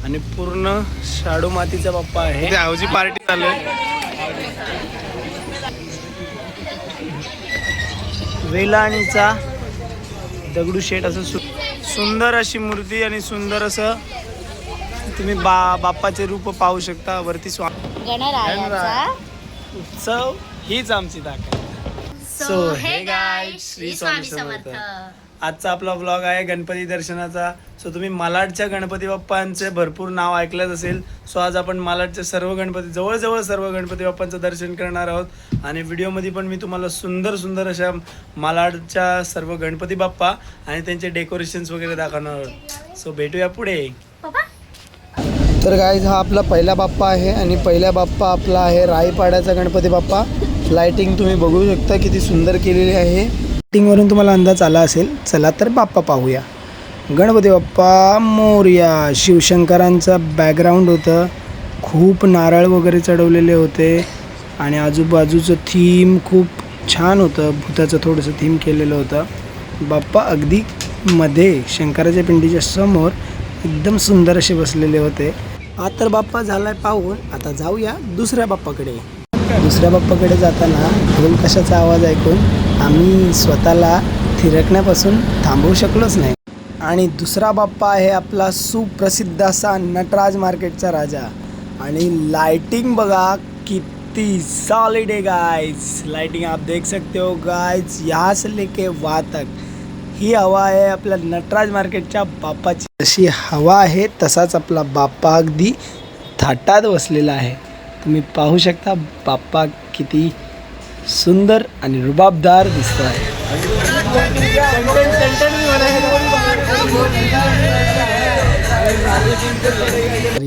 आणि पूर्ण शाडू मातीचा बाप्पा आहे. आवजी पार्टी चालू आहे. वेलाणीचा दगडूशेठ असं सुंदर अशी मूर्ती आणि सुंदर असं तुम्ही बाप्पाचे रूप पाहू शकता वरती. गणरायाचा उत्सव हीच आमची ताकद. सो हे गाईज, श्री स्वामी समर्थ. आजचा आपला व्लॉग आहे गणपती दर्शनाचा. सो तुम्ही मालाडच्या गणपती बाप्पांचे भरपूर नाव ऐकलंच असेल. सो आज आपण मालाडचे सर्व गणपती, जवळजवळ सर्व गणपती बाप्पांचं दर्शन करणार आहोत. आणि व्हिडिओमध्ये पण मी तुम्हाला सुंदर सुंदर अशा मालाडच्या सर्व गणपती बाप्पा आणि त्यांचे डेकोरेशन्स वगैरे दाखवणार आहोत. सो भेटूया पुढे. तर गाईज, हा आपला पहिला बाप्पा आहे आणि पहिला बाप्पा आपला आहे राईपाड्याचा गणपती बाप्पा. लाइटिंग तुम्ही बघू शकता किती सुंदर केलेली आहे. लाइटिंगवरून तुम्हाला अंदाज आला असेल. चला तर बाप्पा पाहूया. गणपती बाप्पा मोरया. शिवशंकरांचा बॅकग्राऊंड होतं. खूप नारळ वगैरे चढवलेले होते आणि आजूबाजूचं थीम खूप छान होतं. भूताचं थोडंसं थीम केलेलं होतं. बाप्पा अगदी मध्ये शंकराच्या पिंडीच्या समोर एकदम सुंदर असे बसलेले होते. हा तर बाप्पा झालाय पाहून. आता जाऊया दुसऱ्या बाप्पाकडे. दुसऱ्या बाप्पाकडे जाताना ढोल कशाचा आवाज ऐकून आम्ही स्वतःला थिरकण्यापासून थांबवू शकलोच नाही. आणि दुसरा बाप्पा आहे आपला सुप्रसिद्ध असा नटराज मार्केटचा राजा. आणि लाइटिंग बघा किती सॉलिड है गाइस. लाइटिंग आप देख सकते हो गाइस. यहाँ से लेके वहाँ तक ही हवा आहे आपल्या नटराज मार्केटच्या बाप्पाची. जशी हवा आहे तसाच आपला बाप्पा अगदी थाटात बसलेला आहे. तुम्ही पाहू शकता बाप्पा किती सुंदर आणि रुबाबदार दिसतो आहे.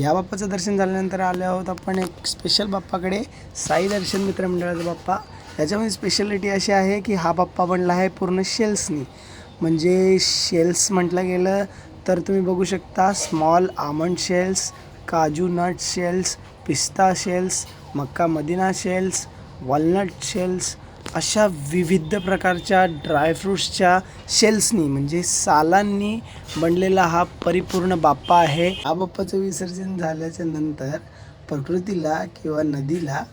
या बाप्पाचं दर्शन झाल्यानंतर आले आहोत आपण एक स्पेशल बाप्पाकडे. साई दर्शन मित्रमंडळाचा बाप्पा. याच्यामध्ये स्पेशालिटी अशी आहे की हा बाप्पा बनला आहे पूर्ण शेल्सनी. म्हणजे शेल्स म्हटलं गेलं तर तुम्ही बघू शकता स्मॉल आमंड शेल्स, काजू नट शेल्स, पिस्ता शेल्स, मक्का मदिना शेल्स, वॉलनट शेल्स अशा विविध प्रकारच्या ड्रायफ्रूट्सच्या शेल्सनी म्हणजे सालांनी बनलेला हा परिपूर्ण बाप्पा आहे. हा बाप्पाचं विसर्जन झाल्याच्या नंतर प्रकृतीला किंवा नदीला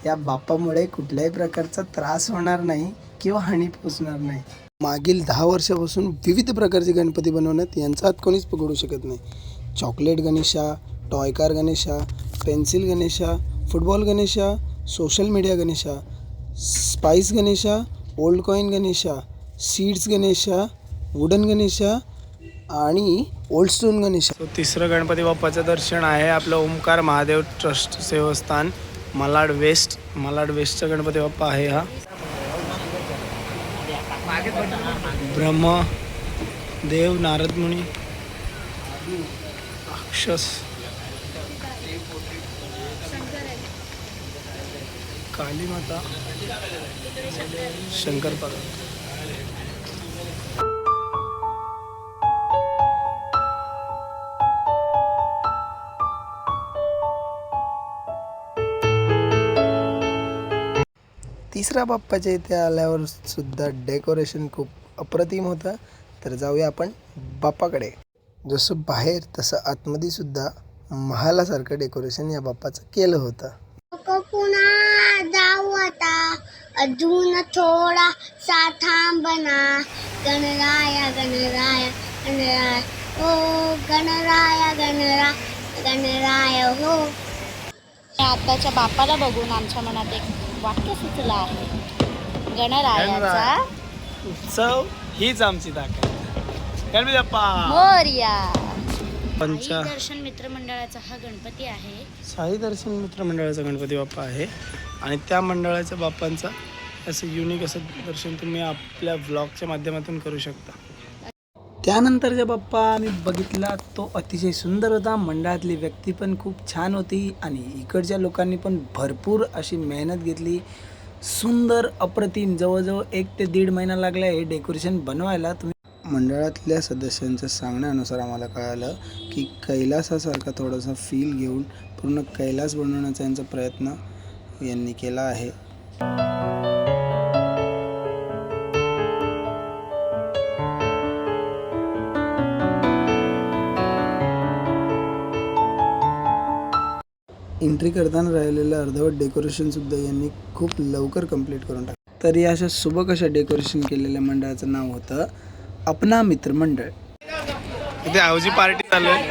या बाप्पामुळे कुठल्याही प्रकारचा त्रास होणार नाही किंवा हानी पोचणार नाही. मागील 10 वर्षापासून विविध प्रकारचे गणपती बनवण्यात यांचा हात कोणीच पकडू शकत नाही. Chocolate Ganesha, toy car Ganesha, pencil Ganesha, football Ganesha, social media Ganesha, spice Ganesha, old coin Ganesha, seeds Ganesha, wooden Ganesha आणि ओल्ड स्टोन गणेशा. तिसरं गणपती बाप्पाचं दर्शन आहे आपलं ओमकार महादेव ट्रस्ट सेवस्थान मालाड वेस्ट. मालाड वेस्टचा गणपती बाप्पा आहे हा. ब्रह्म देव, नारद मुनी, राक्षस, काली माता, शंकर पार्वती. तिसऱ्या बाप्पाच्या इथे आल्यावर सुद्धा डेकोरेशन खूप अप्रतिम होतं. तर जाऊया आपण बाप्पाकडे. जसं बाहेर तसं आतमध्ये सुद्धा महालासारखं डेकोरेशन या बाप्पाचं केलं होतं. पुन्हा जाऊ आता अजून थोडा सा थांबना. गणराया गणराया गणराय हो, गणराया गणराया गणराय हो. आताच्या बाप्पाला बघून आमच्या मनात एक वाक्य सुचलं आहे. गणरायाचा उत्सव हीच आमची ताकद. गणपती बाप्पा मोरया. पंचा दर्शन मित्रमंडळाचा हा गणपती आहे. साई दर्शन मित्रमंडळाचा गणपती बाप्पा आहे आणि त्या मंडळाच्या बाप्पांचं असं युनिक असं दर्शन तुम्ही आपल्या व्लॉगच्या माध्यमातून करू शकता. त्यानंतरचा बाप्पा आम्ही बघितला तो अतिशय सुंदर होता. मंडळातली व्यक्ती पण खूप छान होती आणि इकडच्या लोकांनी पण भरपूर अशी मेहनत घेतली. सुंदर अप्रतिम. जवळजवळ 1 ते 1.5 महिना लागला हे डेकोरेशन बनवायला. मंडळातल्या सदस्यांच्या सांगण्यानुसार आम्हाला कळालं की कैलासासारखा थोडासा फील घेऊन पूर्ण कैलास बनवण्याचा यांचा प्रयत्न यांनी केला आहे. एंट्री करताना राहिलेलं अर्धवट डेकोरेशनसुद्धा यांनी खूप लवकर कंप्लीट करून टाकलं. तर या अशा सुबक अशा डेकोरेशन केलेल्या मंडळाचं नाव होतं अपना मित्र मंडळ. इथे आवजी पार्टी चालू आहे.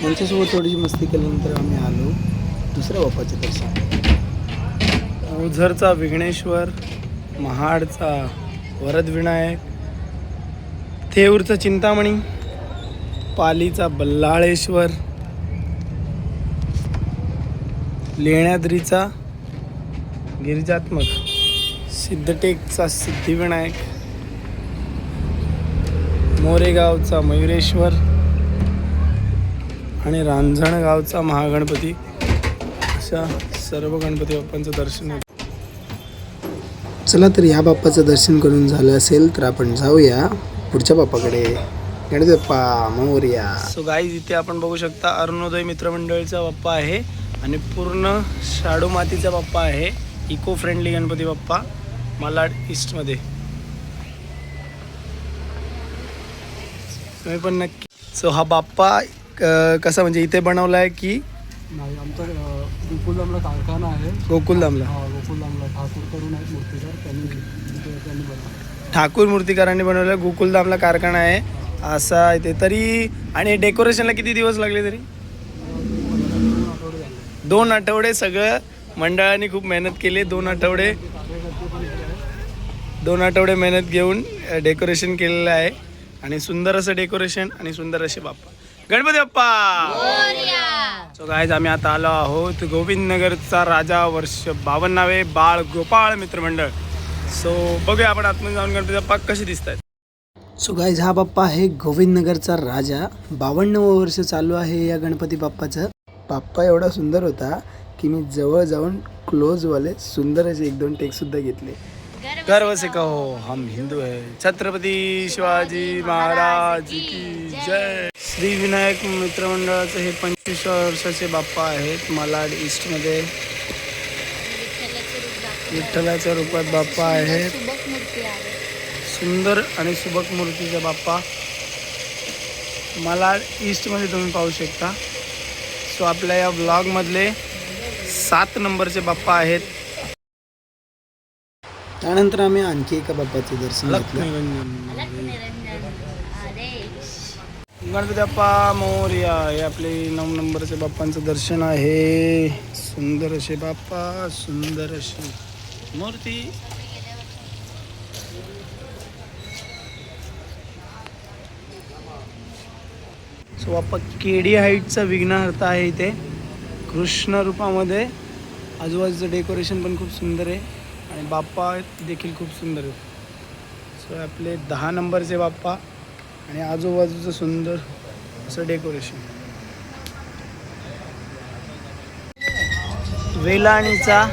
यांच्यासोबत थोडीशी मस्ती केल्यानंतर आम्ही आलो दुसऱ्या बाप्पाचे दर्शन. ओझरचा विघ्नेश्वर, महाडचा वरदविनायक, थेऊरचा चिंतामणी, पालीचा बल्लाळेश्वर, लेण्याद्रीचा गिरिजात्मक, सिद्धटेकचा सिद्धिविनायक, मोरेगावचा मयुरेश्वर आणि रांजणगावचा महागणपती, अशा सर्व गणपती बाप्पांचं दर्शन आहे. चला तर ह्या बाप्पाचं दर्शन करून झालं असेल तर आपण जाऊया पुढच्या बाप्पाकडे. गणपती बाप्पा मोरया. सो गाईज इथे आपण बघू शकता अरुणोदय मित्रमंडळचा बाप्पा आहे आणि पूर्ण शाडू मातीचा बाप्पा आहे. Eco friendly Ganpati Bappa Malad ईस्टमध्ये. तुम्ही पण नक्की. सो हा बाप्पा कसा म्हणजे इथे बनवला आहे की नाही, आमचा गोकुलधामला कारखाना आहे. गोकुलधामला गोकुलधामला ठाकूर करून आहेत मूर्तीकार, त्यांनी बनवलं. ठाकूर मूर्तिकारांनी बनवलं. गोकुलधामला कारखाना आहे असा इथे. तरी आणि डेकोरेशनला किती दिवस लागले तरी? 2 आठवडे. सगळं मंडळाने खूप मेहनत केली. 2 आठवडे मेहनत घेऊन डेकोरेशन केलेलं आहे आणि सुंदर असं डेकोरेशन आणि सुंदर असे बाप्पा. गणपती बाप्पा. सो गाईज आम्ही आता आलो आहोत गोविंदनगरचा राजा, वर्ष 52 बाळ गोपाळ मित्रमंडळ. सो बघूया आपण आतमध्ये जाऊन गणपती बाप्पा कसे दिसत आहेत. सो गाईज हा बाप्पा आहे गोविंदनगरचा राजा. 52वं वर्ष चालू आहे या गणपती बाप्पाचं. बाप्पा एवढा सुंदर होता की मी जवळ जाऊन क्लोजवाले सुंदर असे 1-2 टेकसुद्धा घेतले. गर्व से कहो हम हिंदू है. छत्रपती शिवाजी महाराज की जय. श्री विनायक मित्रमंडळाचे हे 25 वर्षाचे बाप्पा आहेत. मालाड ईस्टमध्ये विठ्ठलाच्या रूपात बाप्पा आहेत. सुंदर आणि सुबक मूर्तीचा बाप्पा मालाड ईस्टमध्ये तुम्ही पाहू शकता. सो आपल्या या ब्लॉगमधले 7 नंबरचे बाप्पा आहेत. त्यानंतर आम्ही आणखी एका बाप्पाचे दर्शन घेतलं. गणपती बाप्पा मोरया. हे आपले 9 नंबरचे बाप्पांचं दर्शन आहे. सुंदर असे बाप्पा, सुंदर अशी मूर्ती. सो बाप्पा केडी हाईटचा विघ्नहर्ता आहे इथे कृष्ण रूपामध्ये. आजूबाजूचं डेकोरेशन पण खूप सुंदर आहे आणि बाप्पा देखील खूप सुंदर आहे. सो आपले 10 नंबरचे बाप्पा आणि आजूबाजूचं सुंदर असं डेकोरेशन. वेलाणीचा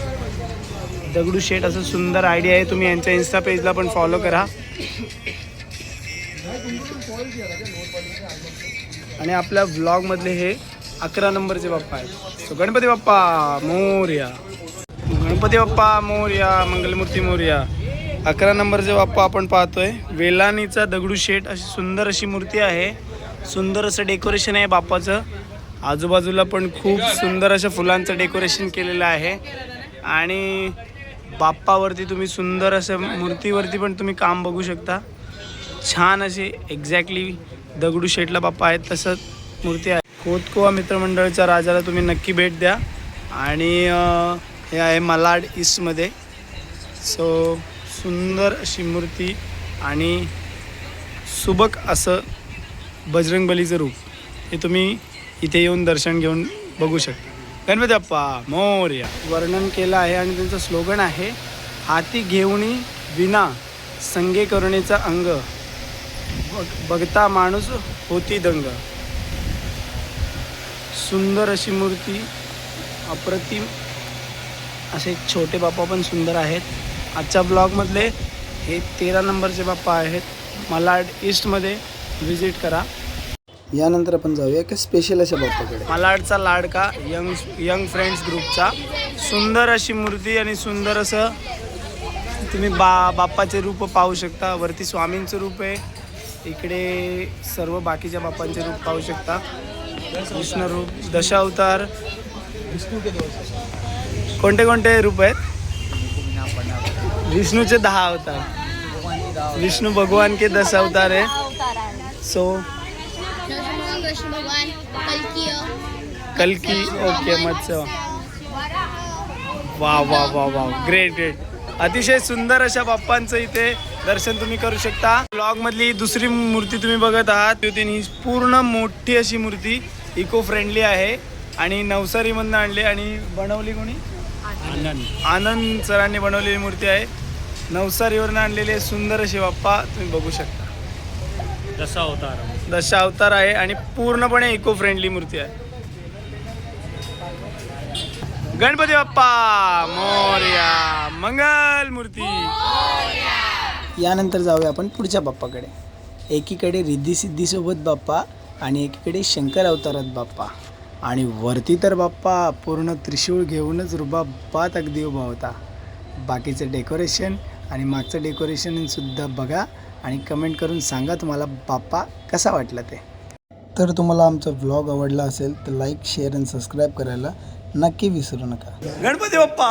दगडूशेठ असं सुंदर आयडिया आहे. तुम्ही यांच्या इन्स्टा पेजला पण फॉलो करा. आणि आपल्या व्लॉगमधले हे 11 नंबरचे बाप्पा आहेत. सो गणपती बाप्पा मोरया. गणपती बाप्पा मोरया, मंगलमूर्ती मोरया. 11 नंबरचे बाप्पा आपण पाहतोय. वेलाणीचा दगडूशेठ अशी सुंदर अशी मूर्ती आहे. सुंदर असं डेकोरेशन आहे बाप्पाचं. आजूबाजूला पण खूप सुंदर असं फुलांचं डेकोरेशन केलेलं आहे आणि बाप्पावरती तुम्ही सुंदर असं मूर्तीवरती पण तुम्ही काम बघू शकता. छान अशी एक्झॅक्टली दगडूशेठला बाप्पा आहेत तसंच मूर्ती आहे. कोतकोवा मित्रमंडळच्या राजाला तुम्ही नक्की भेट द्या. आणि हे आहे मालाड ईस्टमध्ये. सो सुंदर अशी मूर्ती आणि सुबक असं बजरंगबलीचं रूप हे तुम्ही इथे येऊन दर्शन घेऊन बघू शकता. गणपती बाप्पा मोरया. वर्णन केलं आहे आणि त्यांचं स्लोगन आहे हाती घेऊनी विना संगे करुणेचा अंग बघता माणूस होती दंग. सुंदर अशी मूर्ती, अप्रतिम असे छोटे बाप्पा पण सुंदर आहेत. आजच्या ब्लॉगमधले हे 13 नंबरचे बाप्पा आहेत. मालाड ईस्टमध्ये व्हिजिट करा. यानंतर आपण जाऊया की स्पेशल अशा बाप्पाकडे. मालाडचा लाडका यंग फ्रेंड्स ग्रुपचा सुंदर अशी मूर्ती आणि सुंदर असं तुम्ही बाप्पाचे रूप पाहू शकता. वरती स्वामींचं रूप आहे, इकडे सर्व बाकीच्या बाप्पांचे रूप पाहू शकता. विष्णू रूप, दशावतार. कोणते कोणते रूप आहेत? विष्णूचे 10 अवतार. विष्णु भगवान के 10 अवतार है. सो कृष्ण भगवान कल्की. ओके, मत्स्य. वा वा वा वा, ग्रेट ग्रेट. अतिशय सुंदर अशा बाप्पांचं इथे दर्शन तुम्ही करू शकता. ब्लॉग मधली दुसरी मूर्ती तुम्ही बघत आहात. ही पूर्ण मोठी अशी मूर्ती इको फ्रेंडली आहे आणि नवसारीमधनं आणली आणि बनवली कोणी? आनंद सरांनी बनवलेली मूर्ती आहे. नवसारीवरनं आणलेली सुंदर अशी बाप्पा तुम्ही बघू शकता. दशावतार आहे आणि पूर्णपणे इको फ्रेंडली मूर्ती आहे. गणपती बाप्पा मोरया, मंगल मूर्ती. यानंतर जाऊया आपण पुढच्या बाप्पाकडे. एकीकडे रिद्धी सिद्धी सोबत बाप्पा आणि एकीकडे शंकर अवतारात बाप्पा आणि वरती तर बाप्पा पूर्ण त्रिशूळ घेऊनच रुबाबात अगदी उभा होता. बाकीचं डेकोरेशन आणि मागचं डेकोरेशन सुद्धा बघा आणि कमेंट करून सांगा तुम्हाला बाप्पा कसा वाटला ते. तर तुम्हाला आमचा व्लॉग आवडला असेल तर लाईक, शेअर आणि सबस्क्राईब करायला नक्की विसरू नका. गणपती बाप्पा.